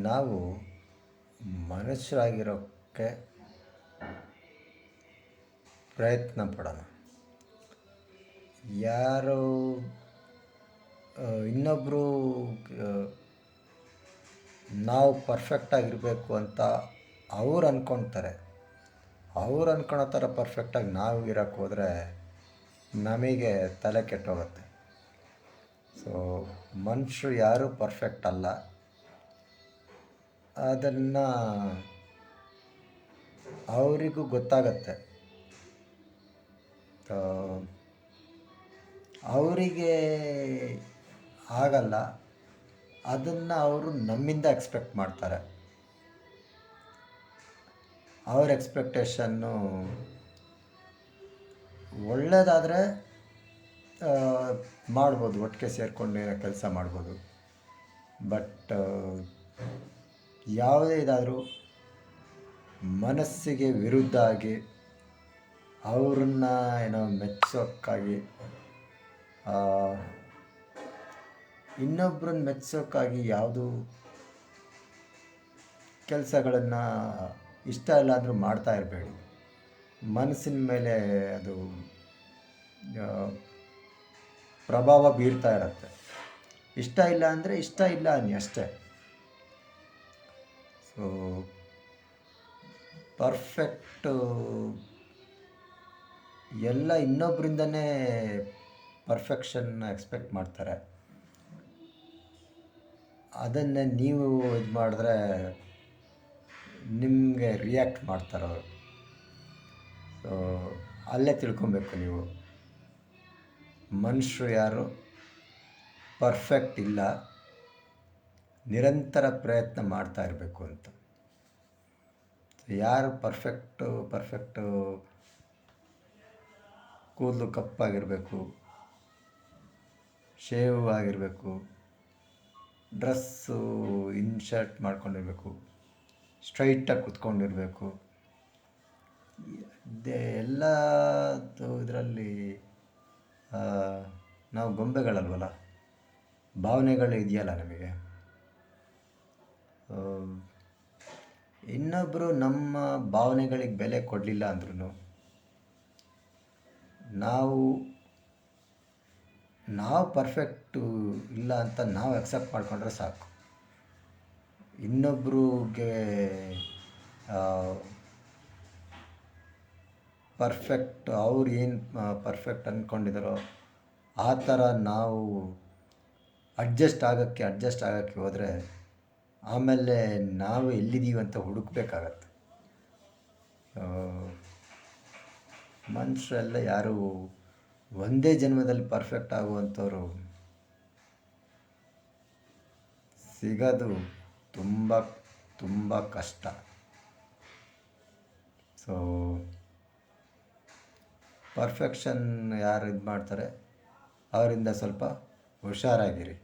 ನಾವು ಮನುಷ್ಯರಾಗಿರೋಕ್ಕೆ ಪ್ರಯತ್ನ ಪಡೋಣ. ಯಾರು ಇನ್ನೊಬ್ಬರು ನಾವು ಪರ್ಫೆಕ್ಟಾಗಿರಬೇಕು ಅಂತ ಅವ್ರು ಅಂದ್ಕೊಳ್ತಾರೆ. ಅವ್ರು ಅಂದ್ಕೊಳೋ ಥರ ಪರ್ಫೆಕ್ಟಾಗಿ ನಾವು ಇರೋಕ್ಕೆ ಹೋದರೆ ನಮಗೆ ತಲೆ ಕೆಟ್ಟೋಗುತ್ತೆ. ಸೊ ಮನುಷ್ಯರು ಯಾರೂ ಪರ್ಫೆಕ್ಟ್ ಅಲ್ಲ. ಅದನ್ನು ಅವರಿಗೂ ಗೊತ್ತಾಗತ್ತೆ. ಅವರಿಗೆ ಆಗಲ್ಲ, ಅದನ್ನು ಅವರು ನಮ್ಮಿಂದ ಎಕ್ಸ್ಪೆಕ್ಟ್ ಮಾಡ್ತಾರೆ. ಅವ್ರ ಎಕ್ಸ್ಪೆಕ್ಟೇಷನ್ನು ಒಳ್ಳೆಯದಾದರೆ ಮಾಡ್ಬೋದು, ಒಟ್ಟಿಗೆ ಸೇರಿಕೊಂಡು ಕೆಲಸ ಮಾಡ್ಬೋದು. ಬಟ್ ಯಾವುದೇ ಇದಾದರೂ ಮನಸ್ಸಿಗೆ ವಿರುದ್ಧ ಆಗಿ ಅವ್ರನ್ನ ಮೆಚ್ಚೋಕ್ಕಾಗಿ, ಇನ್ನೊಬ್ಬರನ್ನ ಮೆಚ್ಚೋಕ್ಕಾಗಿ ಯಾವುದು ಕೆಲಸಗಳನ್ನು ಇಷ್ಟ ಇಲ್ಲ ಅಂದರೂ ಮಾಡ್ತಾ ಇರಬೇಡಿ. ಮನಸ್ಸಿನ ಮೇಲೆ ಅದು ಪ್ರಭಾವ ಬೀರ್ತಾ ಇರುತ್ತೆ. ಇಷ್ಟ ಇಲ್ಲ ಅಂದರೆ ಇಷ್ಟ ಇಲ್ಲ ಅನ್ನಿ ಅಷ್ಟೇ. ಸೊ ಪರ್ಫೆಕ್ಟು ಎಲ್ಲ ಇನ್ನೊಬ್ಬರಿಂದನೇ ಪರ್ಫೆಕ್ಷನ್ನ ಎಕ್ಸ್ಪೆಕ್ಟ್ ಮಾಡ್ತಾರೆ. ಅದನ್ನೇ ನೀವು ಇದು ಮಾಡಿದ್ರೆ ನಿಮಗೆ ರಿಯಾಕ್ಟ್ ಮಾಡ್ತಾರೆ ಅವರು. ಸೊ ಅಲ್ಲೇ ತಿಳ್ಕೊಬೇಕು ನೀವು, ಮನುಷ್ಯರು ಯಾರು ಪರ್ಫೆಕ್ಟ್ ಇಲ್ಲ, ನಿರಂತರ ಪ್ರಯತ್ನ ಮಾಡ್ತಾ ಇರಬೇಕು ಅಂತ. ಯಾರು ಪರ್ಫೆಕ್ಟು ಕೂದಲು ಕಪ್ಪಾಗಿರಬೇಕು, ಶೇವ್ ಆಗಿರಬೇಕು, ಡ್ರೆಸ್ಸು ಇನ್ಶರ್ಟ್ ಮಾಡ್ಕೊಂಡಿರಬೇಕು, ಸ್ಟ್ರೈಟಾಗಿ ಕೂತ್ಕೊಂಡಿರಬೇಕು, ಎಲ್ಲದು ಇದರಲ್ಲಿ ನಾವು ಗೊಂಬೆಗಳಲ್ವಲ್ಲ, ಭಾವನೆಗಳು ಇದೆಯಲ್ಲ ನಮಗೆ. ಇನ್ನೊಬ್ಬರು ನಮ್ಮ ಭಾವನೆಗಳಿಗೆ ಬೆಲೆ ಕೊಡಲಿಲ್ಲ ಅಂದ್ರೂ ನಾವು ಪರ್ಫೆಕ್ಟು ಇಲ್ಲ ಅಂತ ನಾವು ಅಕ್ಸೆಪ್ಟ್ ಮಾಡ್ಕೊಂಡ್ರೆ ಸಾಕು. ಇನ್ನೊಬ್ರಿಗೆ ಪರ್ಫೆಕ್ಟ್, ಅವ್ರು ಏನು ಪರ್ಫೆಕ್ಟ್ ಅಂದ್ಕೊಂಡಿದ್ದಾರೋ ಆ ಥರ ನಾವು ಅಡ್ಜಸ್ಟ್ ಆಗೋಕ್ಕೆ ಹೋದರೆ ಆಮೇಲೆ ನಾವು ಎಲ್ಲಿದ್ದೀವಿ ಅಂತ ಹುಡುಕ್ಬೇಕಾಗತ್ತೆ. ಮನುಷ್ಯರೆಲ್ಲ ಯಾರು ಒಂದೇ ಜನ್ಮದಲ್ಲಿ ಪರ್ಫೆಕ್ಟ್ ಆಗುವಂಥವ್ರು ಸಿಗೋದು ತುಂಬ ತುಂಬ ಕಷ್ಟ. ಸೊ ಪರ್ಫೆಕ್ಷನ್ ಯಾರು ಇದು ಮಾಡ್ತಾರೆ ಅವರಿಂದ ಸ್ವಲ್ಪ ಹುಷಾರಾಗಿರಿ.